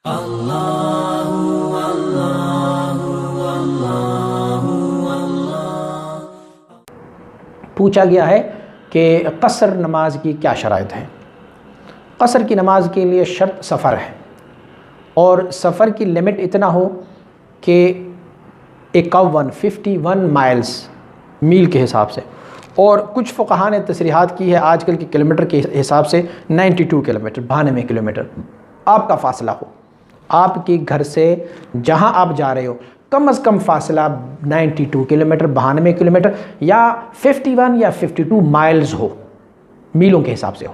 پوچھا گیا ہے کہ قصر نماز کی کیا شرائط ہے۔ قصر کی نماز کے لیے شرط سفر ہے، اور سفر کی لمٹ اتنا ہو کہ 51 مائلز میل کے حساب سے، اور کچھ فقہاء نے تصریحات کی ہے آج کل کے کلومیٹر کے حساب سے 92 کلومیٹر 92 کلومیٹر آپ کا فاصلہ ہو۔ آپ کے گھر سے جہاں آپ جا رہے ہو کم از کم فاصلہ 92 کلومیٹر 92 کلومیٹر یا 51 یا 52 مائلز ہو، میلوں کے حساب سے ہو۔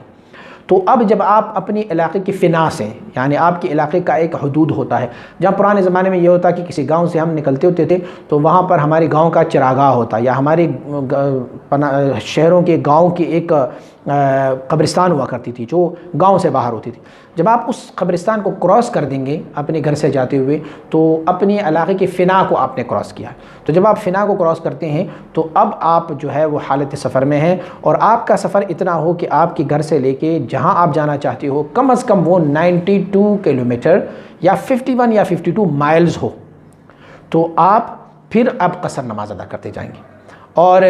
تو اب جب آپ اپنی علاقے کی فنا سے، یعنی آپ کے علاقے کا ایک حدود ہوتا ہے، جہاں پرانے زمانے میں یہ ہوتا کہ کسی گاؤں سے ہم نکلتے ہوتے تھے تو وہاں پر ہمارے گاؤں کا چراگاہ ہوتا، یا ہمارے شہروں کے گاؤں کی ایک قبرستان ہوا کرتی تھی جو گاؤں سے باہر ہوتی تھی۔ جب آپ اس قبرستان کو کراس کر دیں گے اپنے گھر سے جاتے ہوئے تو اپنے علاقے کی فنا کو آپ نے کراس کیا ہے۔ تو جب آپ فنا کو کراس کرتے ہیں تو اب آپ جو ہے وہ حالت سفر میں ہیں، اور آپ کا سفر اتنا ہو کہ آپ کے گھر سے لے کے جہاں آپ جانا چاہتے ہو کم از کم وہ 92 کلومیٹر یا 51 یا 52 مائلز ہو، تو آپ پھر اب قصر نماز ادا کرتے جائیں گے۔ اور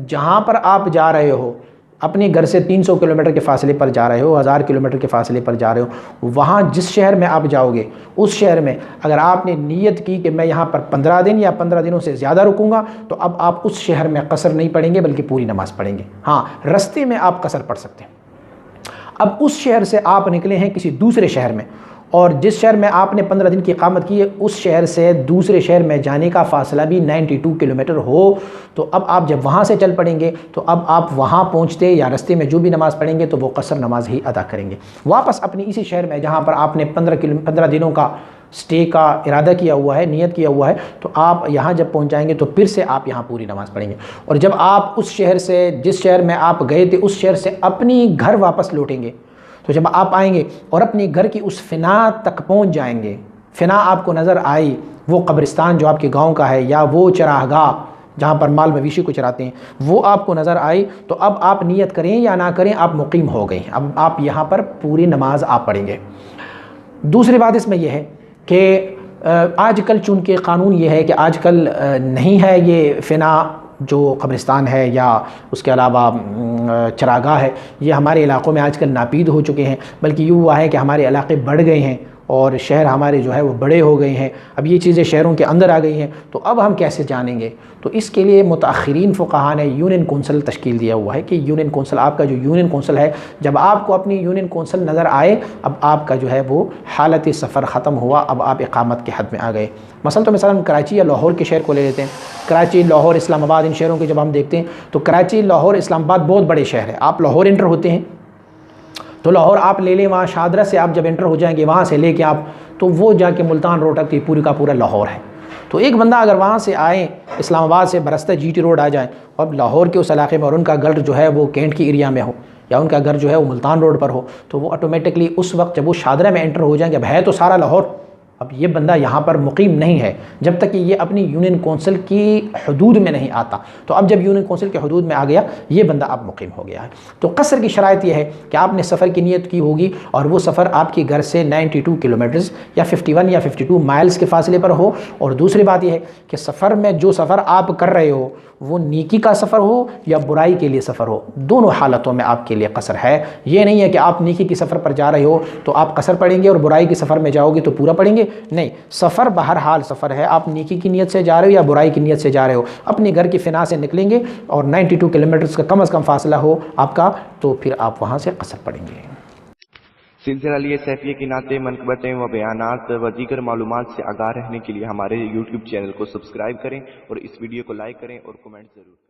جہاں پر آپ جا رہے ہو، اپنے گھر سے 300 کلومیٹر کے فاصلے پر جا رہے ہو، 1000 کلومیٹر کے فاصلے پر جا رہے ہو، وہاں جس شہر میں آپ جاؤ گے اس شہر میں اگر آپ نے نیت کی کہ میں یہاں پر 15 دن یا 15 دنوں سے زیادہ رکوں گا، تو اب آپ اس شہر میں قصر نہیں پڑھیں گے بلکہ پوری نماز پڑھیں گے۔ ہاں، رستے میں آپ قصر پڑھ سکتے ہیں۔ اب اس شہر سے آپ نکلے ہیں کسی دوسرے شہر میں، اور جس شہر میں آپ نے 15 دن کی اقامت کی ہے اس شہر سے دوسرے شہر میں جانے کا فاصلہ بھی 92 کلومیٹر ہو، تو اب آپ جب وہاں سے چل پڑیں گے تو اب آپ وہاں پہنچتے یا رستے میں جو بھی نماز پڑھیں گے تو وہ قصر نماز ہی ادا کریں گے۔ واپس اپنی اسی شہر میں جہاں پر آپ نے 15 دنوں کا سٹے کا ارادہ کیا ہوا ہے، نیت کیا ہوا ہے، تو آپ یہاں جب پہنچ جائیں گے تو پھر سے آپ یہاں پوری نماز پڑھیں گے۔ اور جب آپ اس شہر سے، جس شہر میں آپ گئے تھے اس شہر سے اپنی گھر واپس لوٹیں گے، تو جب آپ آئیں گے اور اپنے گھر کی اس فنا تک پہنچ جائیں گے، فنا آپ کو نظر آئی، وہ قبرستان جو آپ کے گاؤں کا ہے یا وہ چراگاہ جہاں پر مال مویشی کو چراتے ہیں وہ آپ کو نظر آئی، تو اب آپ نیت کریں یا نہ کریں آپ مقیم ہو گئے، اب آپ یہاں پر پوری نماز آپ پڑھیں گے۔ دوسری بات اس میں یہ ہے کہ آج کل چونکہ قانون یہ ہے کہ آج کل نہیں ہے یہ فنا جو قبرستان ہے یا اس کے علاوہ چراگاہ ہے، یہ ہمارے علاقوں میں آج کل ناپید ہو چکے ہیں، بلکہ یہ ہوا ہے کہ ہمارے علاقے بڑھ گئے ہیں اور شہر ہمارے جو ہے وہ بڑے ہو گئے ہیں، اب یہ چیزیں شہروں کے اندر آ گئی ہیں، تو اب ہم کیسے جانیں گے؟ تو اس کے لیے متاخرین فقہاء نے یونین کونسل تشکیل دیا ہوا ہے کہ یونین کونسل، آپ کا جو یونین کونسل ہے، جب آپ کو اپنی یونین کونسل نظر آئے اب آپ کا جو ہے وہ حالت سفر ختم ہوا، اب آپ اقامت کے حد میں آ گئے۔ مثلاً کراچی یا لاہور کے شہر کو لے لیتے ہیں، کراچی، لاہور، اسلام آباد، ان شہروں کے جب ہم دیکھتے ہیں تو کراچی، لاہور، اسلام آباد بہت بڑے شہر ہیں۔ آپ لاہور انٹر ہوتے ہیں تو لاہور آپ لے لیں، وہاں شادرہ سے آپ جب انٹر ہو جائیں گے وہاں سے لے کے آپ تو وہ جا کے ملتان روڈ تک پوری کا پورا لاہور ہے۔ تو ایک بندہ اگر وہاں سے آئیں، اسلام آباد سے برستہ جی ٹی روڈ آ جائیں اور لاہور کے اس علاقے میں اور ان کا گھر جو ہے وہ کینٹ کی ایریا میں ہو یا ان کا گھر جو ہے وہ ملتان روڈ پر ہو، تو وہ آٹومیٹکلی اس وقت جب وہ شادرہ میں انٹر ہو جائیں گے، اب ہے تو سارا لاہور، اب یہ بندہ یہاں پر مقیم نہیں ہے جب تک کہ یہ اپنی یونین کونسل کی حدود میں نہیں آتا، تو اب جب یونین کونسل کے حدود میں آ گیا یہ بندہ اب مقیم ہو گیا ہے۔ تو قصر کی شرائط یہ ہے کہ آپ نے سفر کی نیت کی ہوگی اور وہ سفر آپ کے گھر سے 92 کلومیٹرز یا 51 یا 52 مائلز کے فاصلے پر ہو، اور دوسری بات یہ ہے کہ سفر میں جو سفر آپ کر رہے ہو وہ نیکی کا سفر ہو یا برائی کے لیے سفر ہو، دونوں حالتوں میں آپ کے لیے قصر ہے۔ یہ نہیں ہے کہ آپ نیکی کی سفر پر جا رہے ہو تو آپ قصر پڑھیں گے اور برائی کے سفر میں جاؤ گے تو پورا پڑھیں گے، نہیں، سفر بہرحال سفر ہے، آپ نیکی کی نیت سے جا رہے ہو یا برائی کی نیت سے جا رہے ہو، اپنے گھر کی فنا سے نکلیں گے اور 92 کلومیٹرز کا کم از کم فاصلہ ہو آپ کا، تو پھر آپ وہاں سے قصر پڑھیں گے۔ سلسلہ لیے سیفیہ کی نعتیں، منقبتیں و بیانات و دیگر معلومات سے آگاہ رہنے کے لیے ہمارے YouTube چینل کو سبسکرائب کریں اور اس ویڈیو کو لائک کریں اور کمنٹ ضرور کریں۔